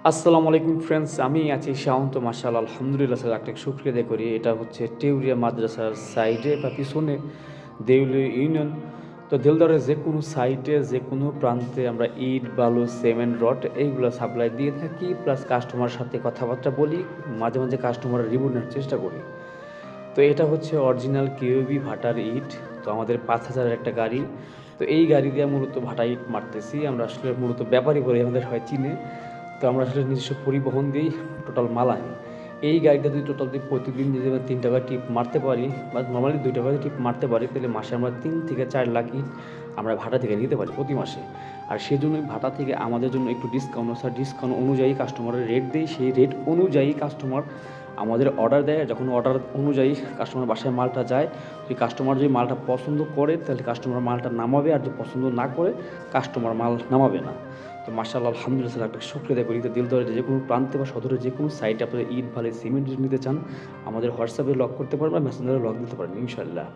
আসসালামু আলাইকুম ফ্রেন্ডস, আমি আছি শাওন্ত। মাশাআল্লাহ, আলহামদুলিল্লাহ স্যার, একটা শুক্রিয়া আদায় করি। এটা হচ্ছে টেউরিয়া মাদ্রাসার সাইডে বা পিছনে দেউলিয়া ইউনিয়ন। তো দেলদারের যে কোনো সাইটে, যে কোনো প্রান্তে আমরা ইট, বালু, সিমেন্ট, রড এইগুলো সাপ্লাই দিয়ে থাকি। প্লাস কাস্টমারের সাথে কথাবার্তা বলি, মাঝে মাঝে কাস্টমারের রিভিউ নেওয়ার চেষ্টা করি। তো এটা হচ্ছে অরিজিনাল কিউবি ভাটার ইট। তো আমাদের 5,000-এর একটা গাড়ি। তো এই গাড়ি দিয়ে মূলত ভাটা ইট মারতেছি আমরা। আসলে মূলত ব্যাপারী বলে আমাদের হয় চিনে। তো আমরা আসলে নিজস্ব পরিবহন দিয়েই টোটাল মাল আনি। এই গাড়িটা যদি প্রতিদিন যদি আমরা 3 টাকা টিপ মারতে পারি বা নর্মালি 2 টাকা টিপ মারতে পারি, তাহলে মাসে আমরা 3 থেকে 4 লাখ ইট আমরা ভাটা থেকে নিতে পারি প্রতি মাসে। আর সেজন্যই ভাটা থেকে আমাদের জন্য একটু ডিসকাউন্ট, স্যার ডিসকাউন্ট অনুযায়ী কাস্টমারের রেট দেই। সেই রেট অনুযায়ী কাস্টমার আমাদের অর্ডার দেয়। যখন অর্ডার অনুযায়ী কাস্টমার বাসায় মালটা যায়, যদি কাস্টমার যদি মালটা পছন্দ করে তাহলে কাস্টমার মালটা নামাবে, আর যদি পছন্দ না করে কাস্টমার মাল নামাবে না। তো মাশাআল্লাহ, আলহামদুলিল্লাহ স্যার, একটা শুক্রিয়া আদায় করি। তো দিলদারের যে কোনো প্রান্তে বা সদরের যে কোনো সাইটে আপনারা ইট, বালি, সিমেন্ট যদি নিতে চান, আমাদের হোয়াটসঅ্যাপে লক করতে পারবেন, মেসেঞ্জারে লক দিতে পারেন ইনশাআল্লাহ।